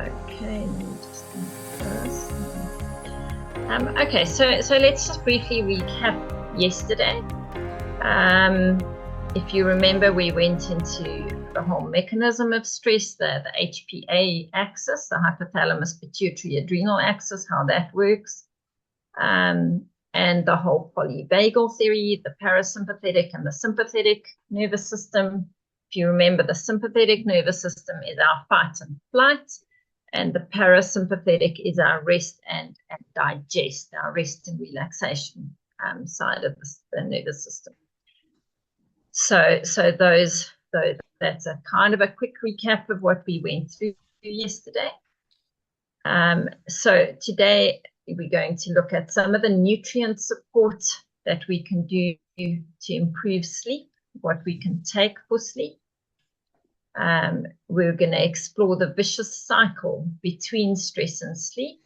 Okay, let me just do this. Okay, so let's just briefly recap yesterday. If you remember, we went into the whole mechanism of stress, the HPA axis, the hypothalamus pituitary adrenal axis, how that works, and the whole polyvagal theory, the parasympathetic and the sympathetic nervous system. If you remember, the sympathetic nervous system is our fight and flight, and the parasympathetic is our rest and digest, our rest and relaxation side of the nervous system. So that's a kind of a quick recap of what we went through yesterday. So today we're going to look at some of the nutrient support that we can do to improve sleep, what we can take for sleep. We're going to explore the vicious cycle between stress and sleep,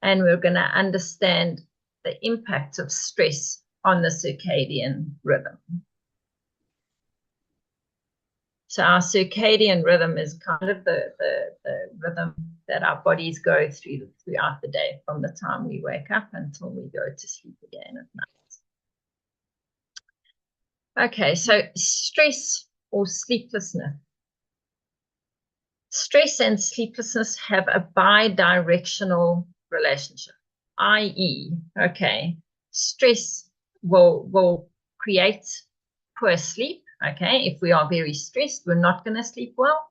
and we're going to understand the impact of stress on the circadian rhythm. So our circadian rhythm is kind of the rhythm that our bodies go throughout the day, from the time we wake up until we go to sleep again at night. Okay, so stress or sleeplessness. Stress and sleeplessness have a bi-directional relationship, i.e., okay, stress will create poor sleep. Okay, if we are very stressed, we're not going to sleep well.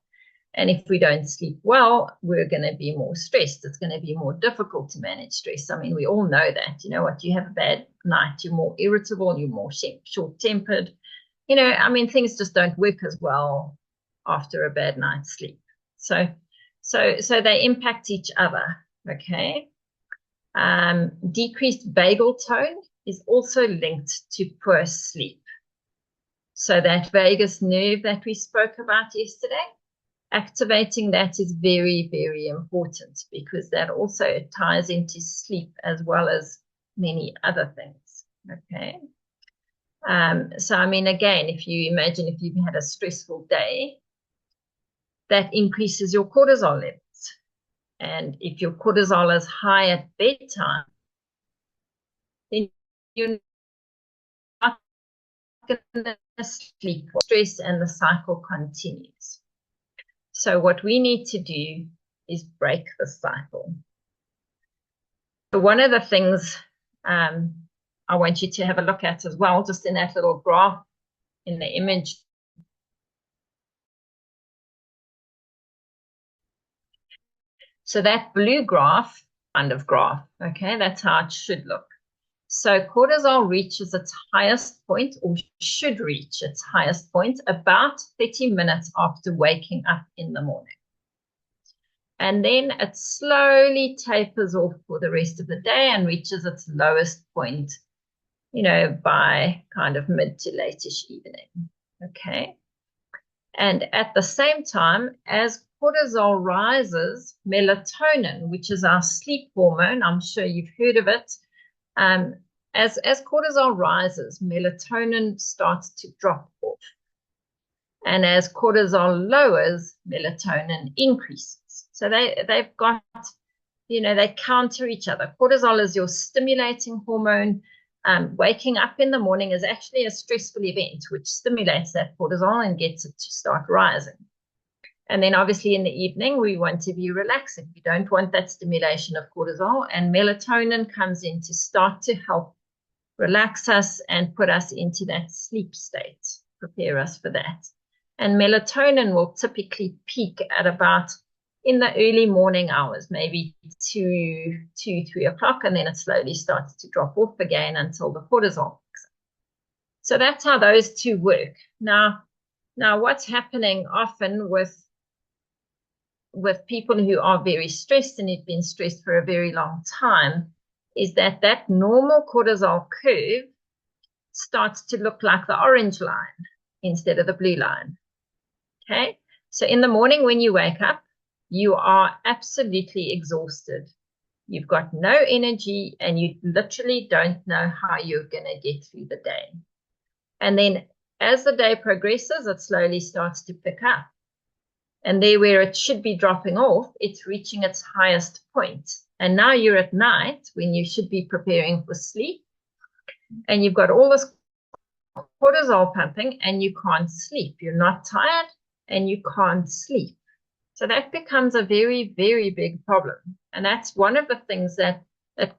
And if we don't sleep well, we're going to be more stressed. It's going to be more difficult to manage stress. I mean, we all know that. You know what? You have a bad night, you're more irritable, you're more short-tempered. You know, I mean, things just don't work as well after a bad night's sleep. So they impact each other. Okay. Decreased vagal tone is also linked to poor sleep. So that vagus nerve that we spoke about yesterday, activating that is very, very important, because that also ties into sleep as well as many other things. Okay. So, I mean, again, if you imagine if you've had a stressful day, that increases your cortisol levels. And if your cortisol is high at bedtime, then you're not going to sleep. Stress and the cycle continues. So what we need to do is break the cycle. So one of the things I want you to have a look at as well, just in that little graph in the image. So that blue graph, kind of graph, okay, that's how it should look. So cortisol reaches its highest point, or should reach its highest point, about 30 minutes after waking up in the morning. And then it slowly tapers off for the rest of the day and reaches its lowest point, you know, by kind of mid to late-ish evening, okay? And at the same time, as cortisol rises, melatonin, which is our sleep hormone, I'm sure you've heard of it, as cortisol rises, melatonin starts to drop off. And as cortisol lowers, melatonin increases. So they've got, you know, they counter each other. Cortisol is your stimulating hormone. Waking up in the morning is actually a stressful event, which stimulates that cortisol and gets it to start rising. And then obviously in the evening, we want to be relaxing. We don't want that stimulation of cortisol, and melatonin comes in to start to help relax us and put us into that sleep state, prepare us for that. And melatonin will typically peak at about in the early morning hours, maybe 2, 3 o'clock, and then it slowly starts to drop off again until the cortisol picks up. So that's how those two work. Now what's happening often with people who are very stressed and who've been stressed for a very long time is that normal cortisol curve starts to look like the orange line instead of the blue line. Okay, so in the morning when you wake up, you are absolutely exhausted. You've got no energy and you literally don't know how you're going to get through the day. And then as the day progresses, it slowly starts to pick up. And there where it should be dropping off, it's reaching its highest point. And now you're at night when you should be preparing for sleep, and you've got all this cortisol pumping and you can't sleep. You're not tired and you can't sleep. So that becomes a very, very big problem. And that's one of the things that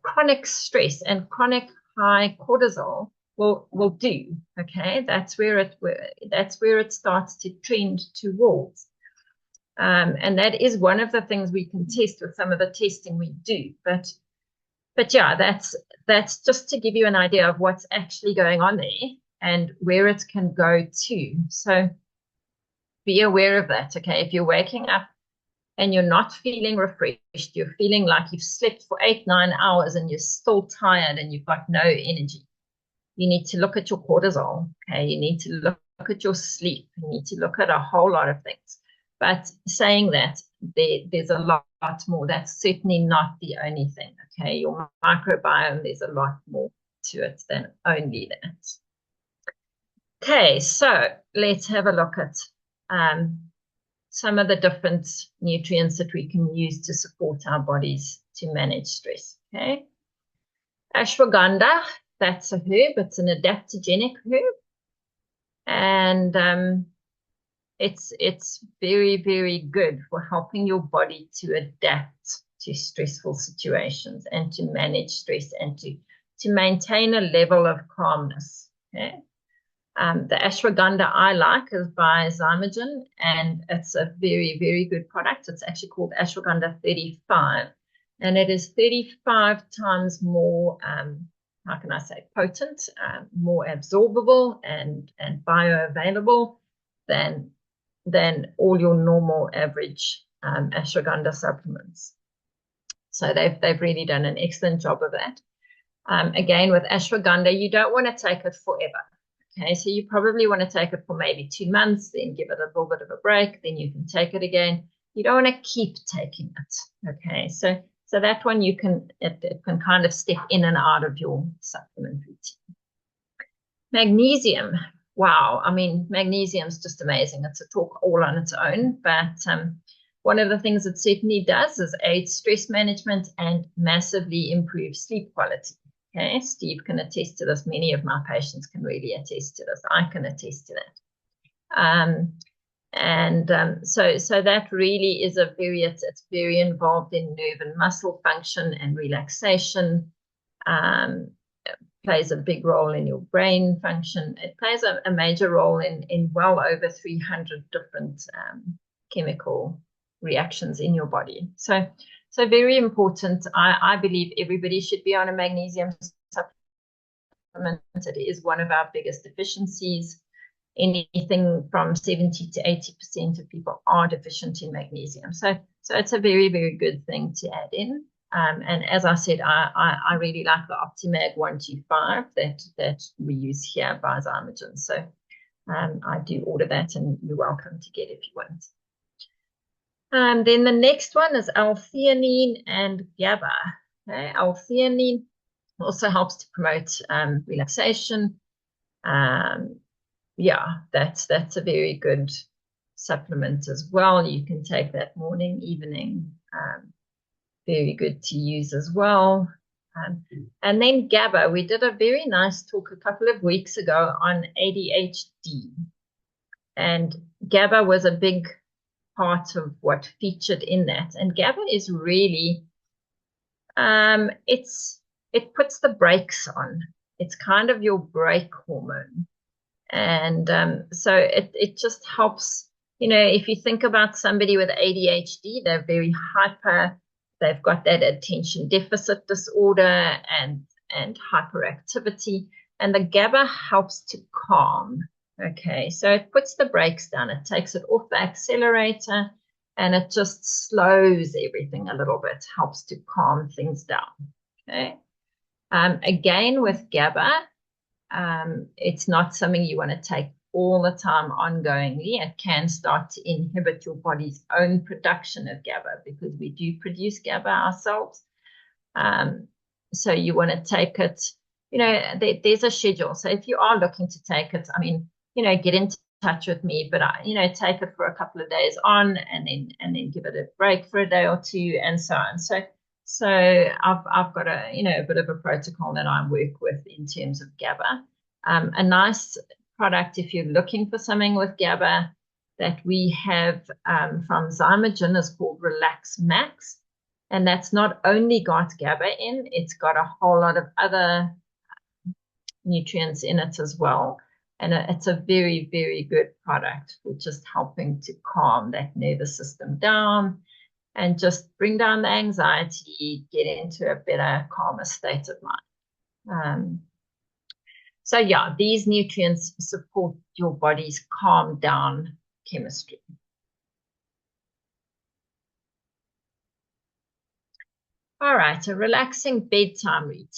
chronic stress and chronic high cortisol will do. Okay, that's where it starts to trend towards. And that is one of the things we can test with some of the testing we do. But yeah, that's just to give you an idea of what's actually going on there and where it can go to. So be aware of that, okay? If you're waking up and you're not feeling refreshed, you're feeling like you've slept for 8-9 hours and you're still tired and you've got no energy, you need to look at your cortisol, okay? You need to look at your sleep. You need to look at a whole lot of things. But saying that, there's a lot more. That's certainly not the only thing, okay? Your microbiome, there's a lot more to it than only that. Okay, so let's have a look at some of the different nutrients that we can use to support our bodies to manage stress, okay? Ashwagandha, that's a herb. It's an adaptogenic herb. And it's very, very good for helping your body to adapt to stressful situations and to manage stress and to maintain a level of calmness, okay? The ashwagandha I like is by Zymogen, and it's a very, very good product. It's actually called Ashwagandha 35, and it is 35 times more, how can I say, potent, more absorbable and bioavailable than all your normal average ashwagandha supplements. So they've really done an excellent job of that. Again, with ashwagandha, you don't want to take it forever. Okay, so you probably want to take it for maybe 2 months, then give it a little bit of a break, then you can take it again. You don't want to keep taking it. Okay, so that one it can kind of step in and out of your supplement routine. Magnesium. Wow, I mean, magnesium is just amazing. It's a talk all on its own, but one of the things it certainly does is aid stress management and massively improve sleep quality. Okay, Steve can attest to this. Many of my patients can really attest to this. I can attest to that. So that really is it's very involved in nerve and muscle function and relaxation. Plays a big role in your brain function. It plays a major role in well over 300 different chemical reactions in your body. So very important. I believe everybody should be on a magnesium supplement. It is one of our biggest deficiencies. Anything from 70 to 80% of people are deficient in magnesium. So it's a very, very good thing to add in. And as I said, I really like the Optimag 125 that we use here by Zymogen. So I do order that, and you're welcome to get if you want. Then the next one is L-theanine and GABA. Okay? L-theanine also helps to promote relaxation. Yeah, that's a very good supplement as well. You can take that morning, evening. Very good to use as well. And then GABA, we did a very nice talk a couple of weeks ago on ADHD. And GABA was a big part of what featured in that. And GABA is really, it puts the brakes on. It's kind of your brake hormone. And so it just helps, if you think about somebody with ADHD, they're very hyper. They've got that attention deficit disorder and hyperactivity, and the GABA helps to calm. Okay, so it puts the brakes down. It takes it off the accelerator, and it just slows everything a little bit, helps to calm things down. Okay, again with GABA, it's not something you want to take all the time ongoingly. It can start to inhibit your body's own production of GABA, because we do produce GABA ourselves. So you want to take it, there's a schedule. So if you are looking to take it, I mean, get into touch with me, but I, take it for a couple of days on and then give it a break for a day or two and so on. So I've got a bit of a protocol that I work with in terms of GABA. A nice product if you're looking for something with GABA that we have from Zymogen is called Relax Max. And that's not only got GABA in, it's got a whole lot of other nutrients in it as well. And it's a very, very good product for just helping to calm that nervous system down and just bring down the anxiety, get into a better, calmer state of mind. So yeah, these nutrients support your body's calm down chemistry. All right, a relaxing bedtime routine.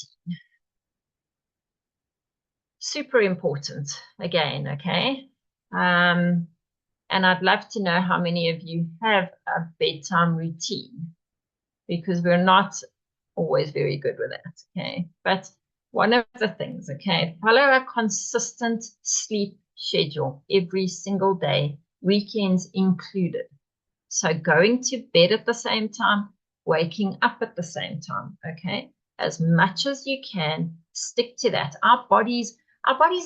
Super important again, okay? And I'd love to know how many of you have a bedtime routine, because we're not always very good with that, okay? But one of the things, okay, follow a consistent sleep schedule every single day, weekends included. So going to bed at the same time, waking up at the same time, okay? As much as you can, stick to that. Our bodies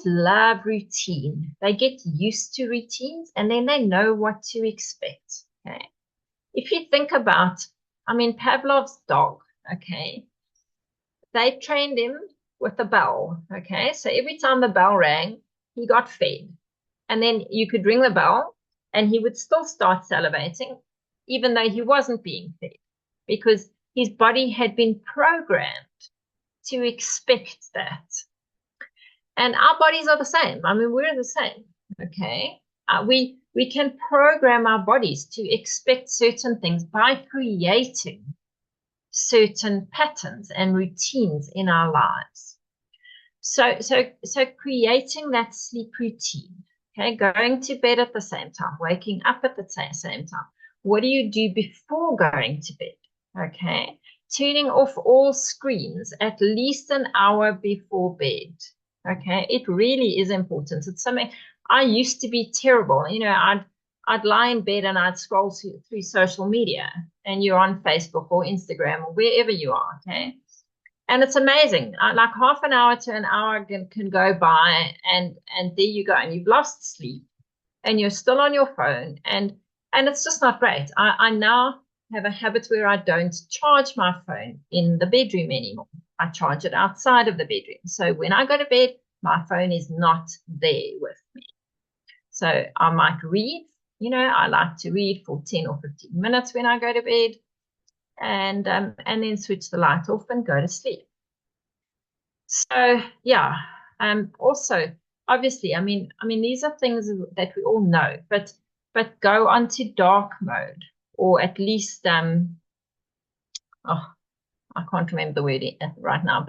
love routine. They get used to routines and then they know what to expect, okay? If you think about, Pavlov's dog, okay? They trained him with a bell, okay? So every time the bell rang, he got fed. And then you could ring the bell and he would still start salivating, even though he wasn't being fed, because his body had been programmed to expect that. And our bodies are the same. We're the same, okay? We can program our bodies to expect certain things by creating certain patterns and routines in our lives. So creating that sleep routine, okay, going to bed at the same time, waking up at the same time. What do you do before going to bed? Okay, turning off all screens at least an hour before bed. Okay, it really is important. It's something I used to be terrible. I'd lie in bed and I'd scroll through social media, and you're on Facebook or Instagram or wherever you are, okay? And it's amazing. Like half an hour to an hour can go by, and there you go, and you've lost sleep, and you're still on your phone, and it's just not great. I now have a habit where I don't charge my phone in the bedroom anymore. I charge it outside of the bedroom. So when I go to bed, my phone is not there with me. So I might read. I like to read for 10 or 15 minutes when I go to bed, and then switch the light off and go to sleep. So yeah, also obviously, these are things that we all know, but go onto dark mode, or at least I can't remember the word right now,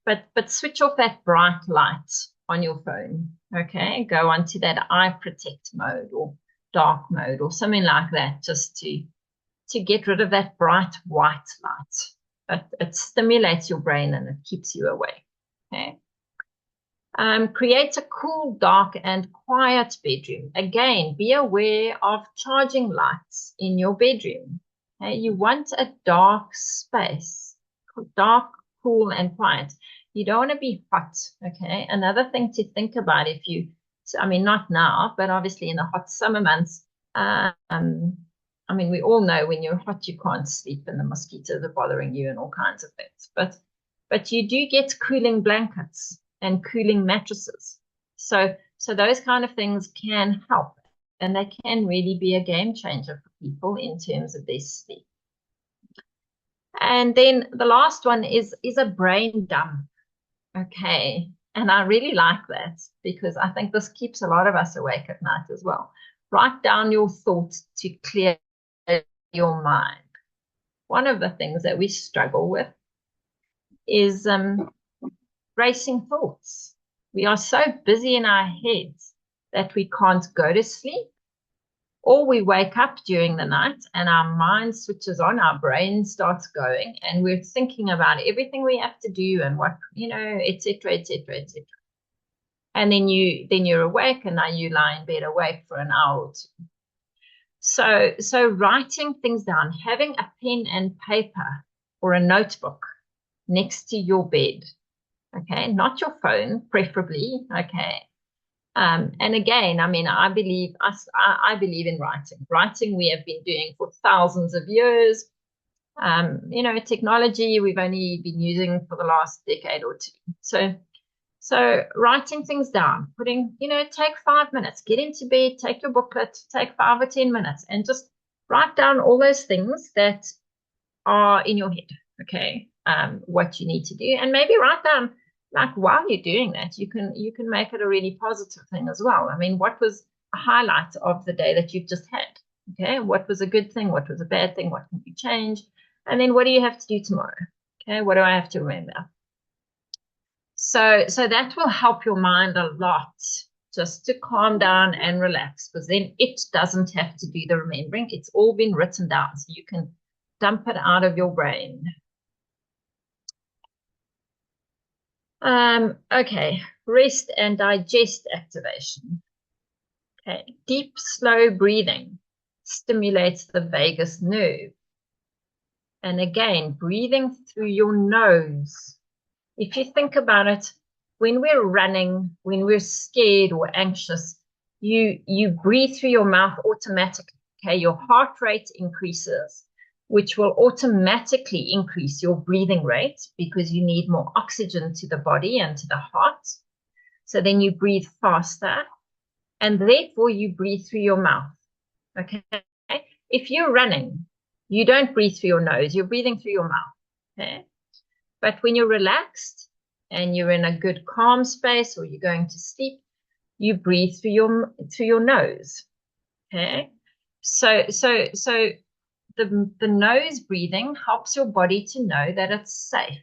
but switch off that bright light on your phone. Okay, go onto that eye protect mode or dark mode or something like that, just to get rid of that bright white light. It stimulates your brain and it keeps you awake. Okay. Create a cool, dark, and quiet bedroom. Again, be aware of charging lights in your bedroom. Okay? You want a dark space, dark, cool, and quiet. You don't want to be hot. Okay. Another thing to think about, not now, but obviously in the hot summer months, we all know when you're hot, you can't sleep and the mosquitoes are bothering you and all kinds of things. But you do get cooling blankets and cooling mattresses. So those kind of things can help, and they can really be a game changer for people in terms of their sleep. And then the last one is a brain dump. Okay. And I really like that, because I think this keeps a lot of us awake at night as well. Write down your thoughts to clear your mind. One of the things that we struggle with is racing thoughts. We are so busy in our heads that we can't go to sleep, or we wake up during the night and our mind switches on, our brain starts going, and we're thinking about everything we have to do and what, etc., etc., etc. And then you're awake, and now you lie in bed awake for an hour or two. So writing things down, having a pen and paper or a notebook next to your bed, okay, not your phone, preferably, okay. And again, I mean, I believe in writing. Writing we have been doing for thousands of years. Technology we've only been using for the last decade or two. So writing things down, take 5 minutes, get into bed, take your booklet, take 5 or 10 minutes, and just write down all those things that are in your head, okay? What you need to do, and maybe write down, like, while you're doing that, you can make it a really positive thing as well. I mean, what was a highlight of the day that you've just had? Okay, what was a good thing? What was a bad thing? What can you change? And then what do you have to do tomorrow? Okay, what do I have to remember? So that will help your mind a lot, just to calm down and relax, because then it doesn't have to do the remembering. It's all been written down, so you can dump it out of your brain. Okay, rest and digest activation. Okay, deep, slow breathing stimulates the vagus nerve. And again, breathing through your nose. If you think about it, when we're running, when we're scared or anxious, you breathe through your mouth automatically. Okay, your heart rate increases, which will automatically increase your breathing rate because you need more oxygen to the body and to the heart. So then you breathe faster, and therefore you breathe through your mouth. Okay, if you're running, you don't breathe through your nose, you're breathing through your mouth. Okay, but when you're relaxed and you're in a good calm space, or you're going to sleep, you breathe through your nose. Okay, so the nose breathing helps your body to know that it's safe,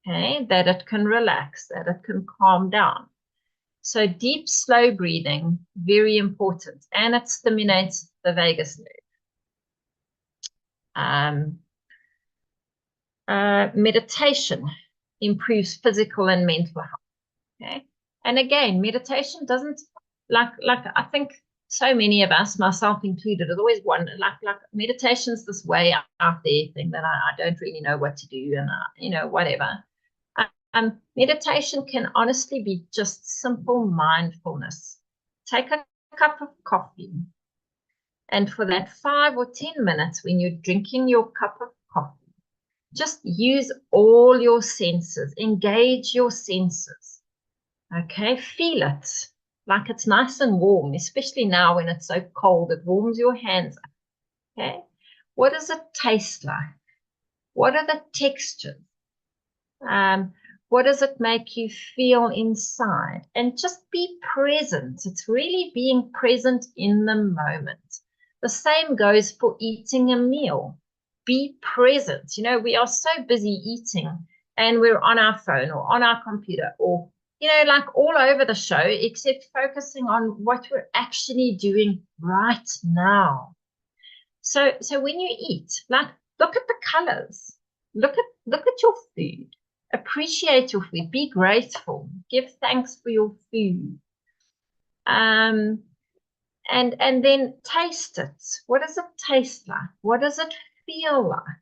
okay, that it can relax, that it can calm down. So deep, slow breathing, very important, and it stimulates the vagus nerve. Meditation improves physical and mental health. Okay, and again, meditation doesn't, like I think so many of us, myself included, has always wondered, like meditation's this way out there thing that I don't really know what to do, and whatever. Meditation can honestly be just simple mindfulness. Take a cup of coffee, and for that 5 or 10 minutes when you're drinking your cup of coffee, just use all your senses, engage your senses. Okay, feel it like it's nice and warm, especially now when it's so cold, it warms your hands up. Okay, what does it taste like? What are the textures? What does it make you feel inside? And just be present. It's really being present in the moment. The same goes for eating a meal. Be present. We are so busy eating, and we're on our phone or on our computer, or like all over the show, except focusing on what we're actually doing right now. So when you eat, like, look at the colors, look at your food, appreciate your food, be grateful, give thanks for your food. And then taste it. What does it taste like? What does it feel like?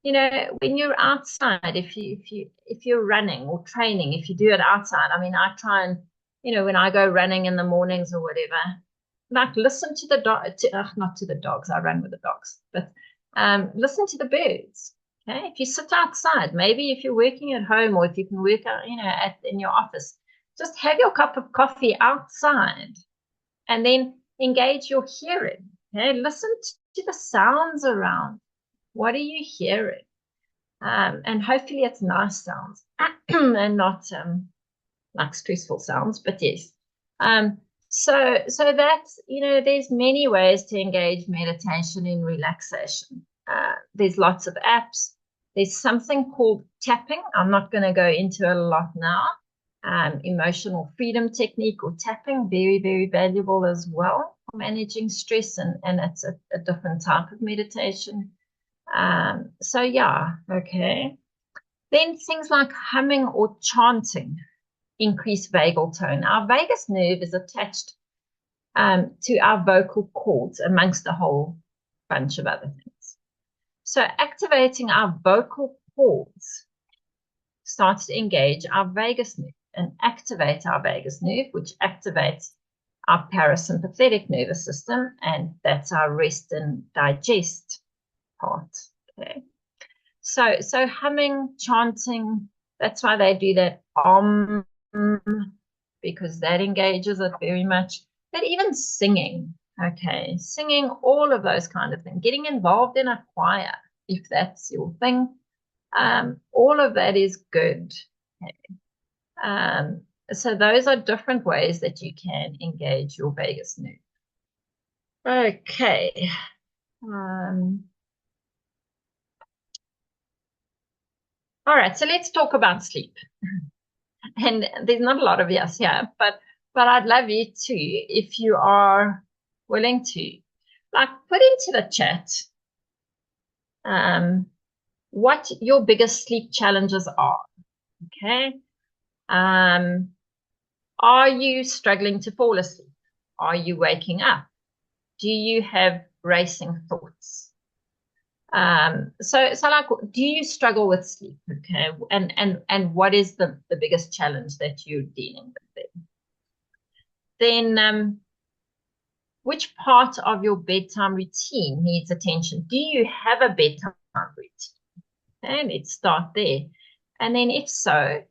When you're outside, if you're running or training, if you do it outside, I mean, I try and, when I go running in the mornings or whatever, like, listen to the not to the dogs, I run with the dogs, but listen to the birds. Okay, if you sit outside, maybe if you're working at home, or if you can work out, in your office, just have your cup of coffee outside, and then engage your hearing. Okay, listen to the sounds around. What are you hearing? And hopefully it's nice sounds and not like stressful sounds, but yes. So that's, there's many ways to engage meditation in relaxation. There's lots of apps. There's something called tapping. I'm not going to go into it a lot now. Emotional freedom technique, or tapping, very, very valuable as well for managing stress, and it's a different type of meditation. So yeah, okay. Then things like humming or chanting. increase vagal tone. Our vagus nerve is attached to our vocal cords, amongst a whole bunch of other things. So activating our vocal cords starts to engage our vagus nerve and activate our vagus nerve, which activates our parasympathetic nervous system, and that's our rest and digest part. Okay. So humming, chanting, that's why they do that because that engages it very much. But even singing, okay, singing, all of those kind of things, getting involved in a choir, if that's your thing, all of that is good. Okay. So those are different ways that you can engage your vagus nerve. Okay. All right, so let's talk about sleep. And there's not a lot of us here, but I'd love you to, if you are willing to, like, put into the chat what your biggest sleep challenges are. Okay. Are you struggling to fall asleep? Are you waking up? Do you have racing thoughts? So like, do you struggle with sleep? Okay. And what is the biggest challenge that you're dealing with then? Which part of your bedtime routine needs attention? Do you have a bedtime routine? Okay, let's start there. And then if so,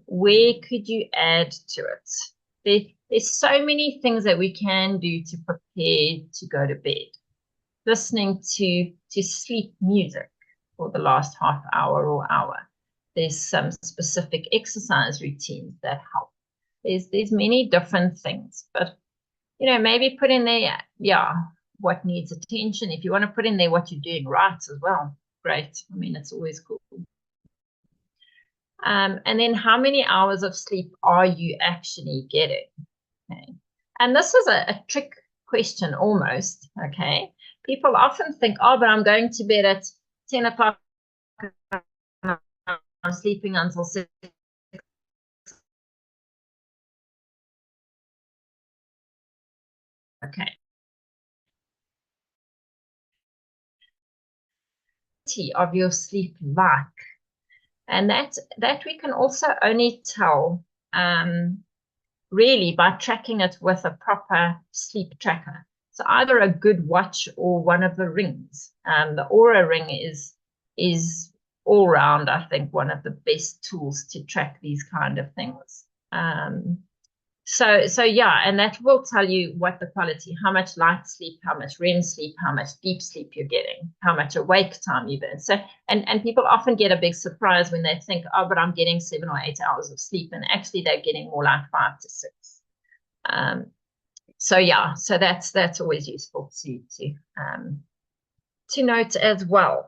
where could you add to it? There's so many things that we can do to prepare to go to bed. Listening to sleep music for the last half hour or hour. There's some specific exercise routines that help. There's many different things, but maybe put in there, what needs attention. If you want to put in there what you're doing right as well, great. I mean, it's always cool. And then how many hours of sleep are you actually getting? Okay. And this is a trick question almost, okay? People often think, but I'm going to bed at 10 o'clock. I'm sleeping until 6. Okay. Of your sleep like, and that we can also only tell really by tracking it with a proper sleep tracker. So either a good watch or one of the rings. The Aura ring is all round, I think, one of the best tools to track these kind of things. So yeah, and that will tell you what the quality, how much light sleep, how much REM sleep, how much deep sleep you're getting, how much awake time you've been. So, and people often get a big surprise when they think, but I'm getting 7 or 8 hours of sleep, and actually they're getting more like 5 to 6. So yeah, so that's always useful to note as well.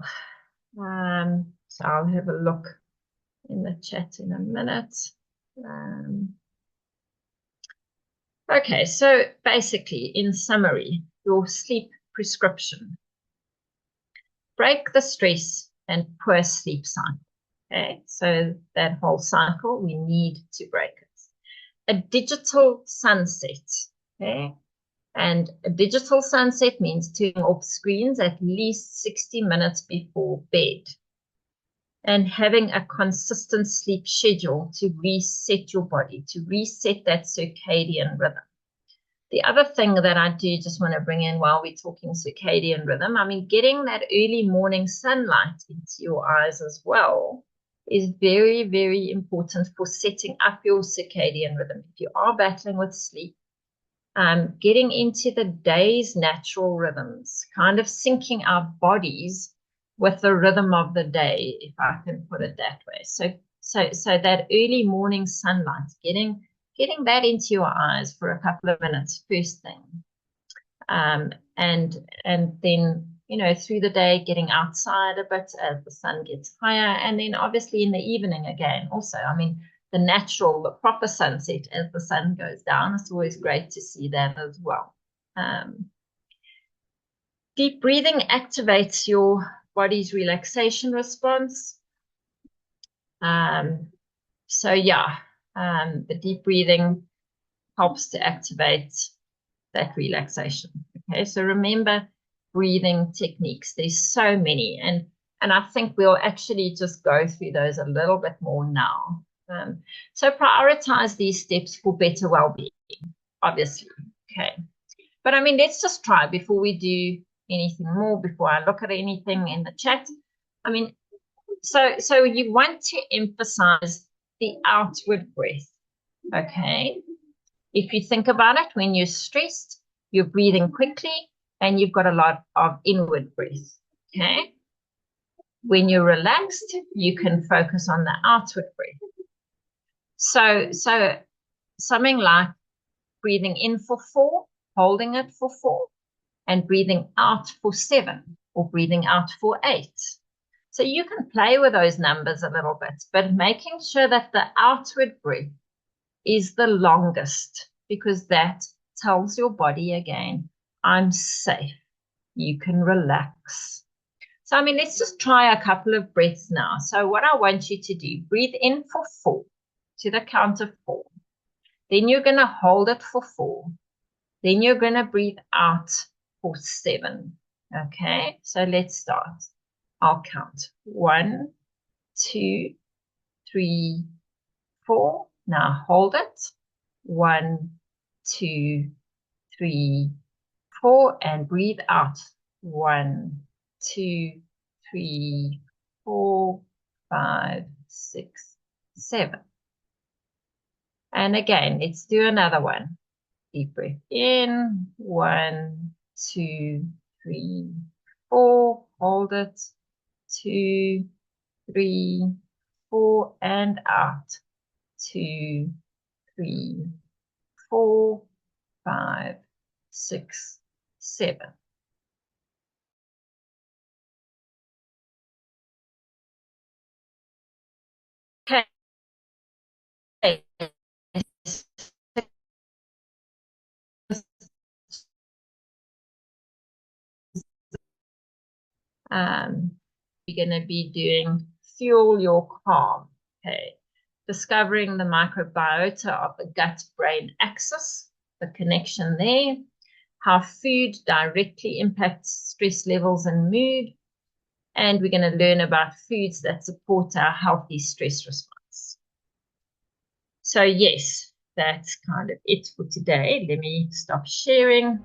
So I'll have a look in the chat in a minute. Okay, so basically, in summary, your sleep prescription. Break the stress and poor sleep cycle. Okay, so that whole cycle, we need to break it. A digital sunset. Okay, and a digital sunset means turning off screens at least 60 minutes before bed. And having a consistent sleep schedule to reset your body, to reset that circadian rhythm. The other thing that I do just want to bring in while we're talking circadian rhythm, I mean, getting that early morning sunlight into your eyes as well is very, very important for setting up your circadian rhythm. If you are battling with sleep, getting into the day's natural rhythms, kind of syncing our bodies with the rhythm of the day, if I can put it that way. So that early morning sunlight, getting that into your eyes for a couple of minutes first thing, and then through the day getting outside a bit as the sun gets higher, and then obviously in the evening again also. I mean, the proper sunset as the sun goes down, it's always great to see that as well. Deep breathing activates your body's relaxation response. So yeah, The deep breathing helps to activate that relaxation. Okay, so remember breathing techniques. There's so many, and I think we'll actually just go through those a little bit more now. So prioritize these steps for better well-being, obviously. Okay, but I mean, let's just try before we do anything more, before I look at anything in the chat. I mean, so you want to emphasize the outward breath. Okay, if you think about it, when you're stressed, you're breathing quickly and you've got a lot of inward breath. Okay, when you're relaxed, you can focus on the outward breath. So something like breathing in for 4, holding it for 4, and breathing out for 7, or breathing out for 8. So you can play with those numbers a little bit, but making sure that the outward breath is the longest, because that tells your body again, I'm safe. You can relax. So, I mean, let's just try a couple of breaths now. So what I want you to do, breathe in for 4 to the count of 4. Then you're going to hold it for 4. Then you're going to breathe out for 7. Okay, so let's start. I'll count 1, 2, 3, 4. Now hold it. 1, 2, 3, 4, and breathe out. 1, 2, 3, 4, 5, 6, 7. And again, let's do another one. Deep breath in. 1, 2, 3, 4. Hold it. 2, 3, 4, and out. 2, 3, 4, 5, 6, 7. Okay. You're going to be doing fuel your calm. Okay. Discovering the microbiota of the gut-brain axis, the connection there, how food directly impacts stress levels and mood, and we're going to learn about foods that support our healthy stress response. So yes, that's kind of it for today. Let me stop sharing.